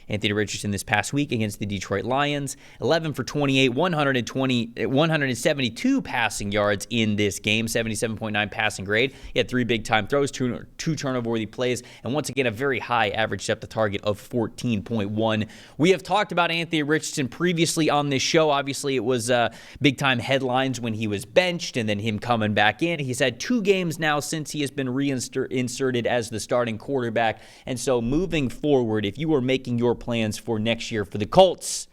Anthony Richardson this past week against the Detroit Lions, 11 for 28, 172 passing yards in this game, 77.9 passing grade. He had 3 big-time throws, two turnover-worthy plays, and once again, a very high average depth of target of 14.1. We have talked about Anthony Richardson previously on this show. Obviously, it was big-time headlines when he was benched and then him coming back in. He's had 2 games now since he has been reinserted as the starting quarterback. And so moving forward, if you are making your plans for next year for the Colts,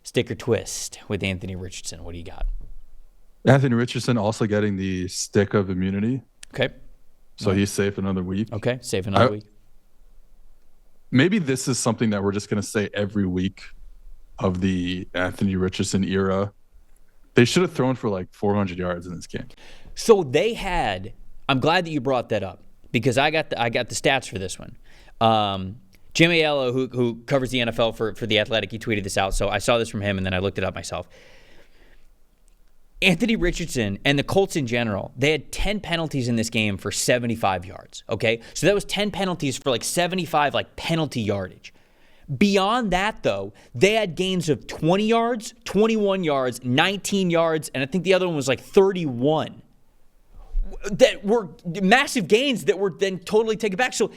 stick or twist with Anthony Richardson. What do you got? Anthony Richardson also getting the stick of immunity. Okay. So he's safe another week. Okay, safe another week. Maybe this is something that we're just going to say every week of the Anthony Richardson era. They should have thrown for like 400 yards in this game. So they had, I'm glad that you brought that up because I got the stats for this one. Jim Aiello, who covers the NFL for The Athletic, he tweeted this out. So I saw this from him and then I looked it up myself. Anthony Richardson and the Colts in general, they had 10 penalties in this game for 75 yards, okay? So that was 10 penalties for like 75 like penalty yardage. Beyond that, though, they had gains of 20 yards, 21 yards, 19 yards, and I think the other one was like 31. That were massive gains that were then totally taken back. So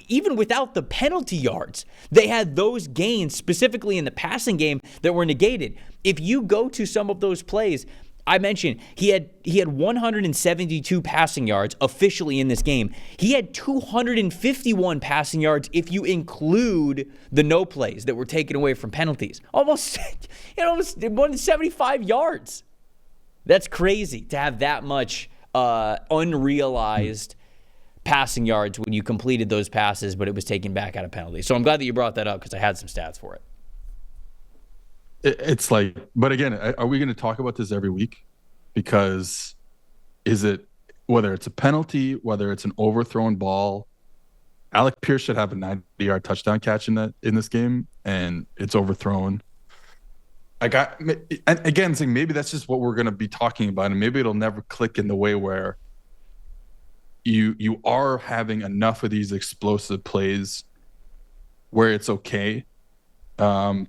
even without the penalty yards, they had those gains specifically in the passing game that were negated. If you go to some of those plays, I mentioned he had 172 passing yards officially in this game. He had 251 passing yards if you include the no plays that were taken away from penalties. Almost 175 yards. That's crazy to have that much unrealized passing yards when you completed those passes, but it was taken back out of penalties. So I'm glad that you brought that up because I had some stats for it. It's like, but again, are we going to talk about this every week? Because whether it's a penalty, whether it's an overthrown ball, Alec Pierce should have a 90-yard touchdown catch in this game, and it's overthrown. And again, saying maybe that's just what we're going to be talking about, and maybe it'll never click in the way where you are having enough of these explosive plays where it's okay. To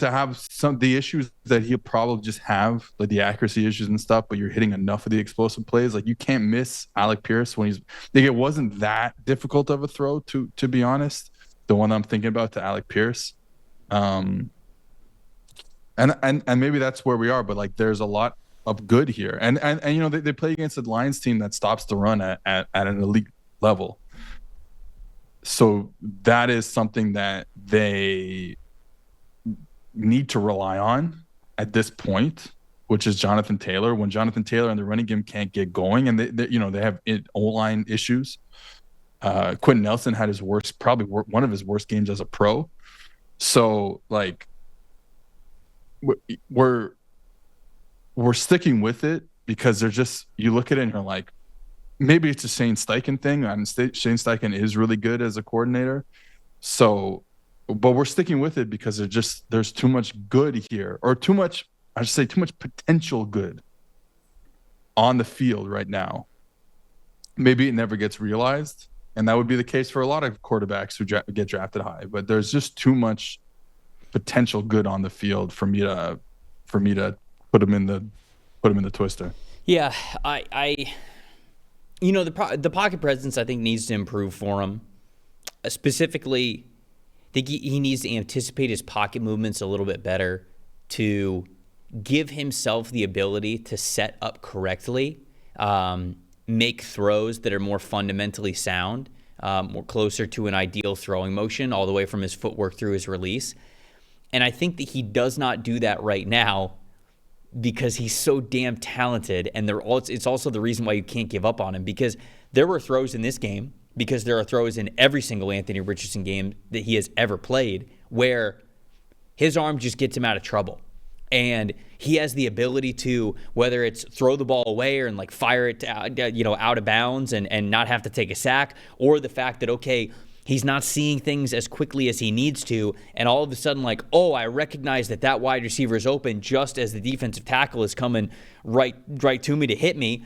have some the issues that he'll probably just have, like the accuracy issues and stuff, but you're hitting enough of the explosive plays. Like you can't miss Alec Pierce when it wasn't that difficult of a throw to be honest. The one I'm thinking about to Alec Pierce. And maybe that's where we are, but like there's a lot of good here. And you know, they play against a Lions team that stops the run at an elite level. So that is something that they need to rely on at this point, which is Jonathan Taylor. When Jonathan Taylor and the running game can't get going, and they have O-line issues. Quentin Nelson had probably one of his worst games as a pro. So like we're sticking with it because they're just, you look at it and you're like, maybe it's a Shane Steichen thing. And Shane Steichen is really good as a coordinator. So, but we're sticking with it because there's too much good here, or too much potential good on the field right now. Maybe it never gets realized. And that would be the case for a lot of quarterbacks who get drafted high, but there's just too much potential good on the field for me to put them in the twister. Yeah, the pocket presence I think needs to improve for him. Specifically, I think he needs to anticipate his pocket movements a little bit better to give himself the ability to set up correctly, make throws that are more fundamentally sound, more closer to an ideal throwing motion, all the way from his footwork through his release. And I think that he does not do that right now because he's so damn talented, and it's also the reason why you can't give up on him, because there were throws in this game, because there are throws in every single Anthony Richardson game that he has ever played where his arm just gets him out of trouble. And he has the ability to, whether it's throw the ball away or like fire it out of bounds and not have to take a sack, or the fact that, okay, he's not seeing things as quickly as he needs to, and all of a sudden, like, oh, I recognize that wide receiver is open just as the defensive tackle is coming right to me to hit me.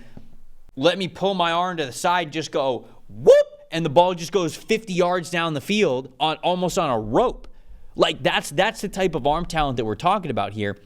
Let me pull my arm to the side, just go, whoop, and the ball just goes 50 yards down the field almost on a rope. Like that's the type of arm talent that we're talking about here.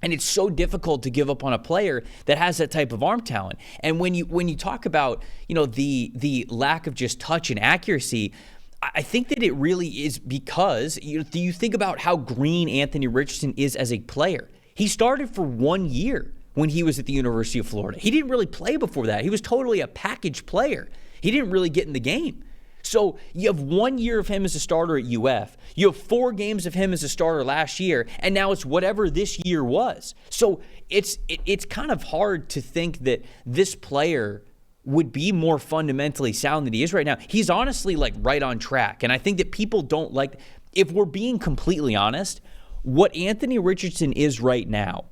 And it's so difficult to give up on a player that has that type of arm talent. And when you talk about, the lack of just touch and accuracy, I think that it really is because you think about how green Anthony Richardson is as a player. He started for 1 year when he was at the University of Florida. He didn't really play before that. He was totally a package player. He didn't really get in the game. So you have 1 year of him as a starter at UF. You have 4 games of him as a starter last year, and now it's whatever this year was. So it's kind of hard to think that this player would be more fundamentally sound than he is right now. He's honestly like right on track, and I think that people don't like, if we're being completely honest, what Anthony Richardson is right now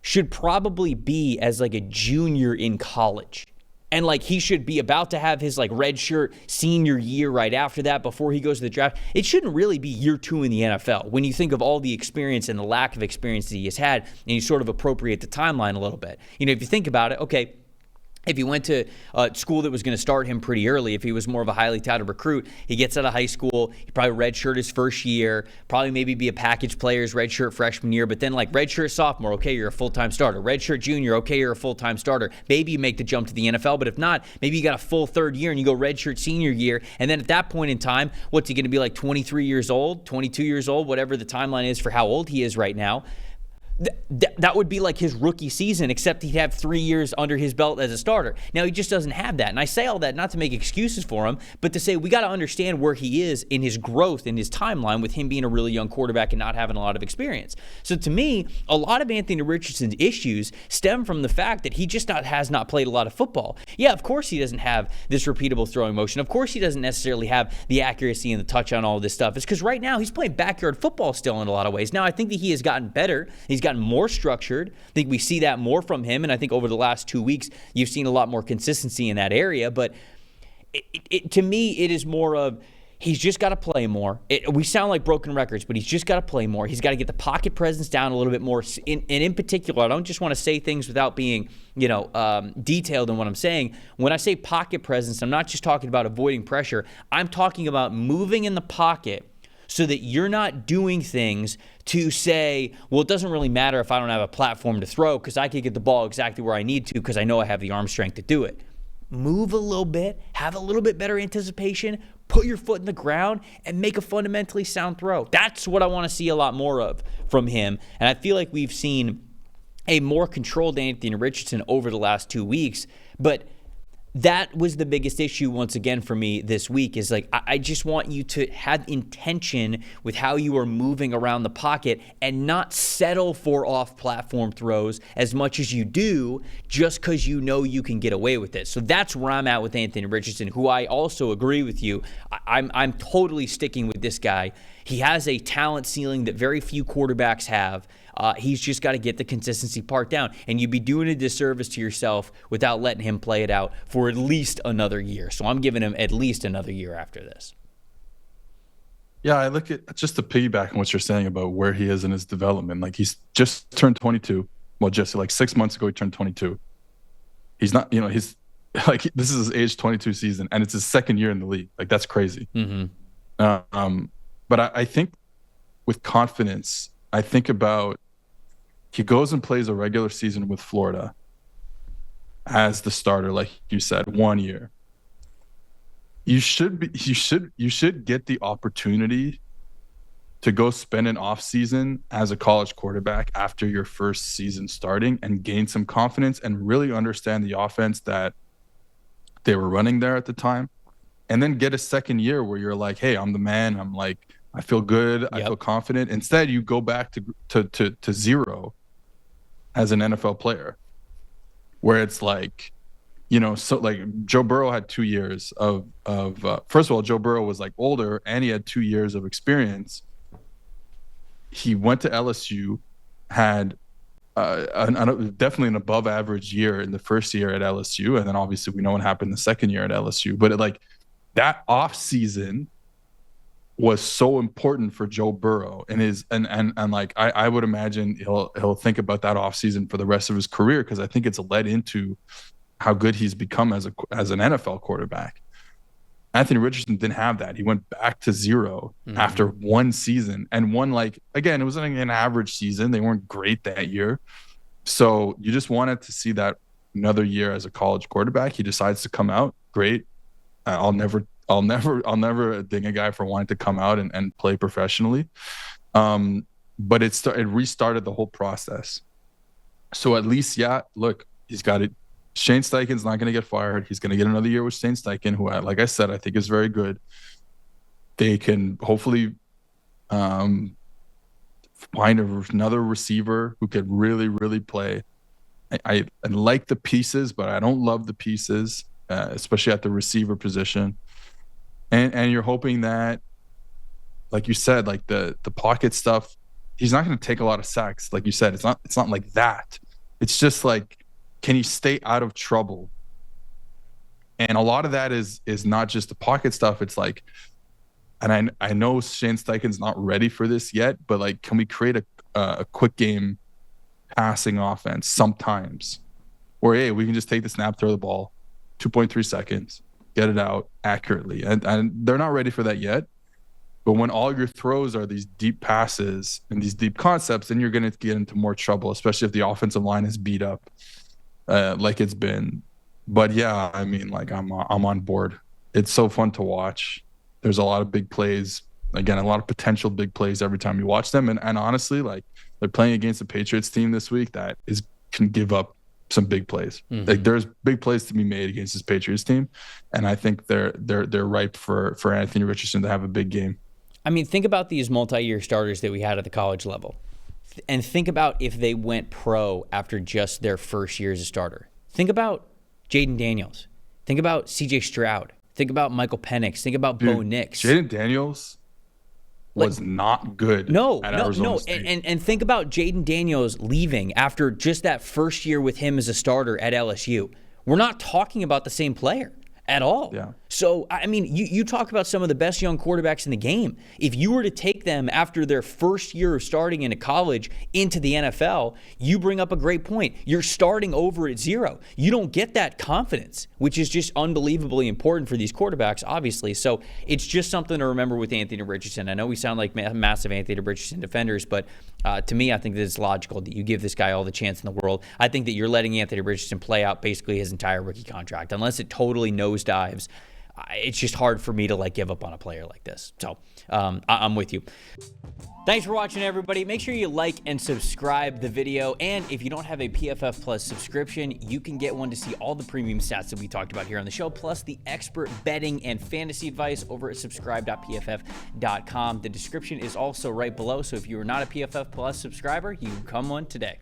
should probably be as like a junior in college. And like he should be about to have his like redshirt senior year right after that before he goes to the draft. It shouldn't really be year 2 in the NFL when you think of all the experience and the lack of experience that he has had, and you sort of appropriate the timeline a little bit. If you think about it, okay, if he went to a school that was going to start him pretty early, if he was more of a highly touted recruit, he gets out of high school, he probably redshirt his first year, probably maybe be a package player his redshirt freshman year, but then like redshirt sophomore, okay, you're a full-time starter. Redshirt junior, okay, you're a full-time starter. Maybe you make the jump to the NFL, but if not, maybe you got a full third year and you go redshirt senior year, and then at that point in time, what's he going to be like 23 years old, 22 years old, whatever the timeline is for how old he is right now. That would be like his rookie season, except he'd have 3 years under his belt as a starter. Now, he just doesn't have that. And I say all that not to make excuses for him, but to say we got to understand where he is in his growth, in his timeline with him being a really young quarterback and not having a lot of experience. So to me, a lot of Anthony Richardson's issues stem from the fact that he just has not played a lot of football. Yeah, of course he doesn't have this repeatable throwing motion. Of course he doesn't necessarily have the accuracy and the touch on all of this stuff. It's because right now he's playing backyard football still in a lot of ways. Now, I think that he has gotten better. He's gotten more structured. I think we see that more from him, and I think over the last 2 weeks you've seen a lot more consistency in that area. But to me, it is more of he's just got to play more. We sound like broken records, but he's just got to play more. He's got to get the pocket presence down a little bit more. And in particular, I don't just want to say things without being detailed in what I'm saying. When I say pocket presence, I'm not just talking about avoiding pressure. I'm talking about moving in the pocket so that you're not doing things to say, well, it doesn't really matter if I don't have a platform to throw because I can get the ball exactly where I need to because I know I have the arm strength to do it. Move a little bit, have a little bit better anticipation, put your foot in the ground, and make a fundamentally sound throw. That's what I want to see a lot more of from him. And I feel like we've seen a more controlled Anthony Richardson over the last 2 weeks, but that was the biggest issue once again for me this week is like I just want you to have intention with how you are moving around the pocket and not settle for off-platform throws as much as you do just because you know you can get away with it. So that's where I'm at with Anthony Richardson, who I also agree with you. I'm totally sticking with this guy. He has a talent ceiling that very few quarterbacks have. He's just got to get the consistency part down. And you'd be doing a disservice to yourself without letting him play it out for at least another year. So I'm giving him at least another year after this. Yeah, I look at just to piggyback on what you're saying about where he is in his development. Like he's just turned 22. Well, just like 6 months ago, he turned 22. He's not, he's like, this is his age 22 season and it's his second year in the league. Like that's crazy. Mm-hmm. But I think with confidence, I think about he goes and plays a regular season with Florida as the starter, like you said, 1 year. You should get the opportunity to go spend an off season as a college quarterback after your first season starting and gain some confidence and really understand the offense that they were running there at the time. And then get a second year where you're like, hey, I'm the man. I'm like, I feel good. I feel confident. Instead, you go back to zero as an NFL player, where it's like, so like Joe Burrow had 2 years of first of all, Joe Burrow was like older and he had 2 years of experience. He went to LSU, had definitely an above average year in the first year at LSU. And then obviously we know what happened the second year at LSU, but that off season was so important for Joe Burrow and I would imagine he'll think about that offseason for the rest of his career because I think it's led into how good he's become as an NFL quarterback. Anthony Richardson didn't have that. He went back to 0 after one season, and one, like, again, it was an average season. They weren't great that year. So you just wanted to see that another year as a college quarterback. He decides to come out. Great. I'll never ding a guy for wanting to come out and play professionally. But it restarted the whole process. So at least, yeah, look, he's got it. Shane Steichen's not going to get fired. He's going to get another year with Shane Steichen, who, like I said, I think is very good. They can hopefully find another receiver who could really, really play. I like the pieces, but I don't love the pieces, especially at the receiver position. And you're hoping that, like you said, like the pocket stuff, he's not going to take a lot of sacks. Like you said, it's not like that. It's just like, can he stay out of trouble? And a lot of that is not just the pocket stuff. It's like, and I know Shane Steichen's not ready for this yet, but like, can we create a quick game passing offense sometimes where, hey, we can just take the snap, throw the ball, 2.3 seconds, get it out accurately. And they're not ready for that yet. But when all your throws are these deep passes and these deep concepts, then you're going to get into more trouble, especially if the offensive line is beat up like it's been. But yeah, I mean, like, I'm on board. It's so fun to watch. There's a lot of big plays. Again, a lot of potential big plays every time you watch them. And honestly, like, they're playing against the Patriots team this week that can give up some big plays. Like, there's big plays to be made against this Patriots team, and I think they're ripe for Anthony Richardson to have a big game. I mean, think about these multi-year starters that we had at the college level, and think about if they went pro after just their first year as a starter. Think about Jaden Daniels. Think about C.J. Stroud. Think about Michael Penix. Think about Bo Nix. Jaden Daniels was not good. At Arizona State. And think about Jaden Daniels leaving after just that first year with him as a starter at LSU. We're not talking about the same player at all. Yeah. So, I mean, you talk about some of the best young quarterbacks in the game. If you were to take them after their first year of starting in a college into the NFL, you bring up a great point. You're starting over at 0. You don't get that confidence, which is just unbelievably important for these quarterbacks, obviously. So it's just something to remember with Anthony Richardson. I know we sound like massive Anthony Richardson defenders, but to me, I think that it's logical that you give this guy all the chance in the world. I think that you're letting Anthony Richardson play out basically his entire rookie contract. Unless it totally nosedives, it's just hard for me to give up on a player like this. So I'm with you. Thanks for watching, everybody. Make sure you like and subscribe the video. And if you don't have a PFF Plus subscription, you can get one to see all the premium stats that we talked about here on the show, plus the expert betting and fantasy advice over at subscribe.pff.com. The description is also right below. So if you are not a PFF Plus subscriber, you can come one today.